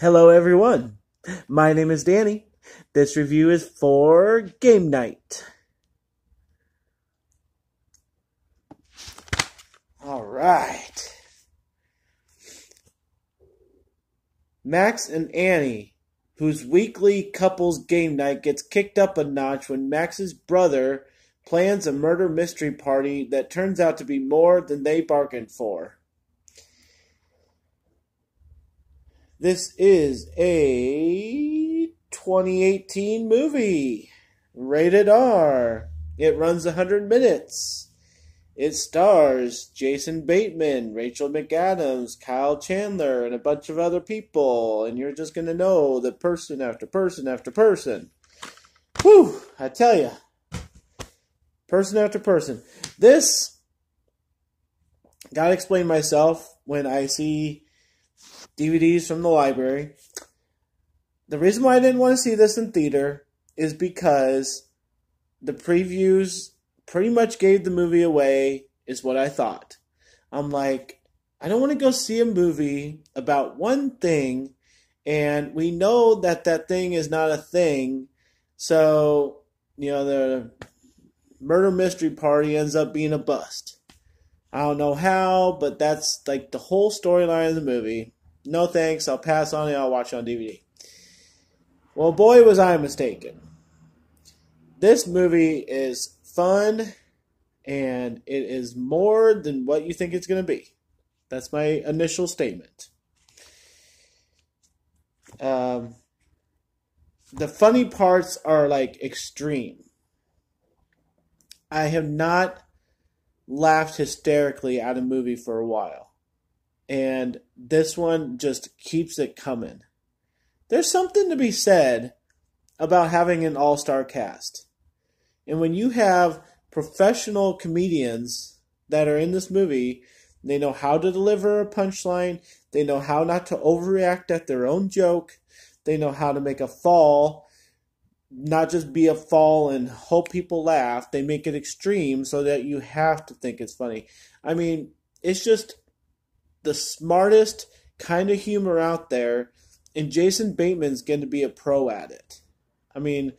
Hello, everyone. My name is Danny. This review is for Game Night. All right. Max and Annie, whose weekly couples game night gets kicked up a notch when Max's brother plans a murder mystery party that turns out to be more than they bargained for. This is a 2018 movie, rated R. It runs 100 minutes. It stars Jason Bateman, Rachel McAdams, Kyle Chandler, and a bunch of other people. And you're just going to know that person after person after person. Whew, I tell you. Person after person. This, gotta explain myself when I see DVDs from the library. The reason why I didn't want to see this in theater is because the previews pretty much gave the movie away, is what I thought. I'm like, I don't want to go see a movie about one thing, and we know that that thing is not a thing, so, the murder mystery party ends up being a bust. I don't know how, but that's like the whole storyline of the movie. No thanks, I'll pass on it, I'll watch it on DVD. Well, boy, was I mistaken. This movie is fun, and it is more than what you think it's going to be. That's my initial statement. The funny parts are like extreme. I have not laughed hysterically at a movie for a while. And this one just keeps it coming. There's something to be said about having an all-star cast. And when you have professional comedians that are in this movie, they know how to deliver a punchline, they know how not to overreact at their own joke, they know how to make a fall not just be a fall and hope people laugh, they make it extreme so that you have to think it's funny. I mean, it's just the smartest kind of humor out there, and Jason Bateman's going to be a pro at it. I mean,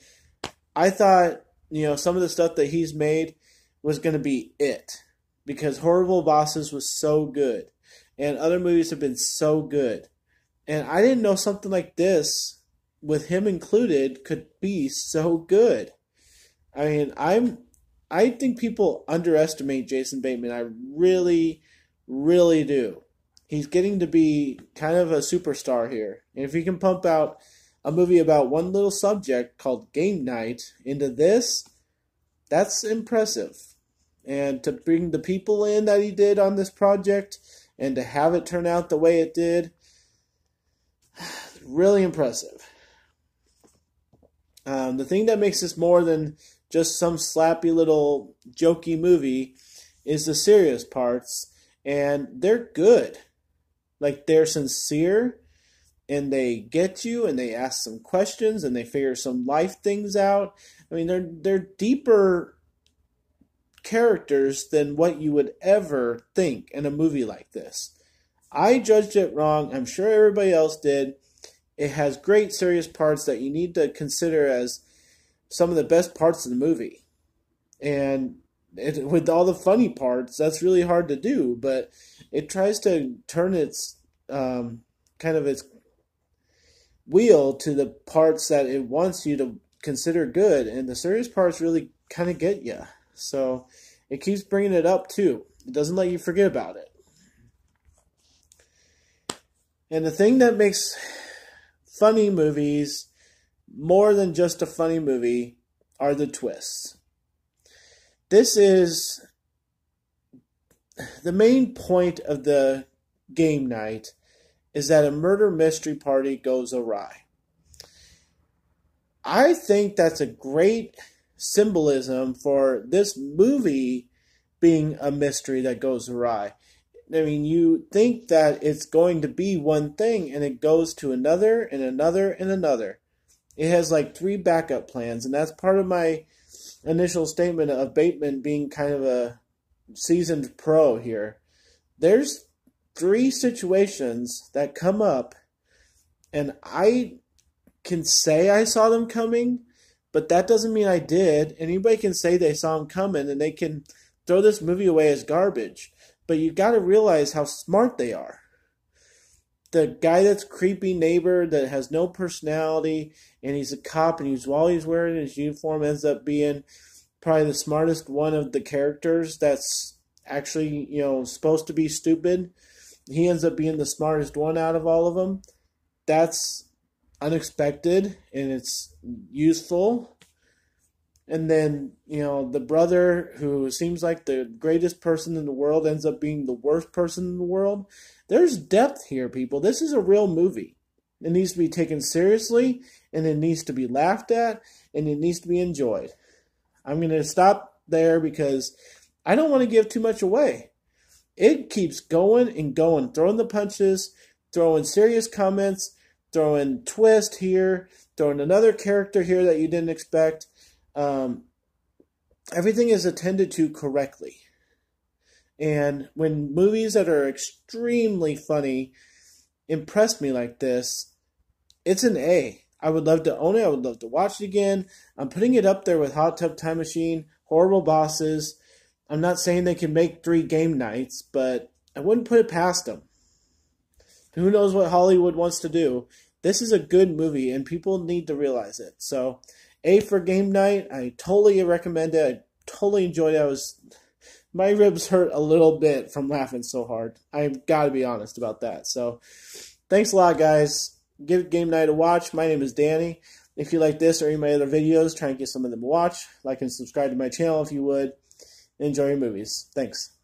I thought, some of the stuff that he's made was going to be it, because Horrible Bosses was so good, and other movies have been so good. And I didn't know something like this, with him included, could be so good. I mean, I think people underestimate Jason Bateman. I really, really do. He's getting to be kind of a superstar here. And if he can pump out a movie about one little subject called Game Night into this, that's impressive. And to bring the people in that he did on this project and to have it turn out the way it did, really impressive. The thing that makes this more than just some slappy little jokey movie is the serious parts, and they're good. Like, they're sincere, and they get you, and they ask some questions, and they figure some life things out. I mean, they're deeper characters than what you would ever think in a movie like this. I judged it wrong. I'm sure everybody else did. It has great serious parts that you need to consider as some of the best parts of the movie. And with all the funny parts, that's really hard to do, but it tries to turn its kind of its wheel to the parts that it wants you to consider good, and the serious parts really kind of get you. So it keeps bringing it up too. It doesn't let you forget about it. And the thing that makes funny movies more than just a funny movie are the twists. This is the main point of the game night, is that a murder mystery party goes awry. I think that's a great symbolism for this movie being a mystery that goes awry. I mean, you think that it's going to be one thing, and it goes to another, and another, and another. It has like 3 backup plans, and that's part of my initial statement of Bateman being kind of a seasoned pro here. There's 3 situations that come up And I can say I saw them coming, but that doesn't mean I did. Anybody can say they saw them coming and they can throw this movie away as garbage. But you got to realize how smart they are. The guy that's creepy neighbor that has no personality and he's a cop and he's while he's wearing his uniform ends up being probably the smartest one of the characters that's actually, supposed to be stupid. He ends up being the smartest one out of all of them. That's unexpected and it's useful. And then, the brother who seems like the greatest person in the world ends up being the worst person in the world. There's depth here, people. This is a real movie. It needs to be taken seriously, and it needs to be laughed at, and it needs to be enjoyed. I'm going to stop there because I don't want to give too much away. It keeps going and going, throwing the punches, throwing serious comments, throwing twist here, throwing another character here that you didn't expect. Everything is attended to correctly. And when movies that are extremely funny impress me like this, it's an A. I would love to own it. I would love to watch it again. I'm putting it up there with Hot Tub Time Machine, Horrible Bosses. I'm not saying they can make 3 game nights, but I wouldn't put it past them. Who knows what Hollywood wants to do? This is a good movie, and people need to realize it. So, A for game night. I totally recommend it. I totally enjoyed it. My ribs hurt a little bit from laughing so hard. I've got to be honest about that. So, thanks a lot, guys. Give game night a watch. My name is Danny. If you like this or any of my other videos, try and get some of them to watch. Like and subscribe to my channel if you would. Enjoy your movies. Thanks.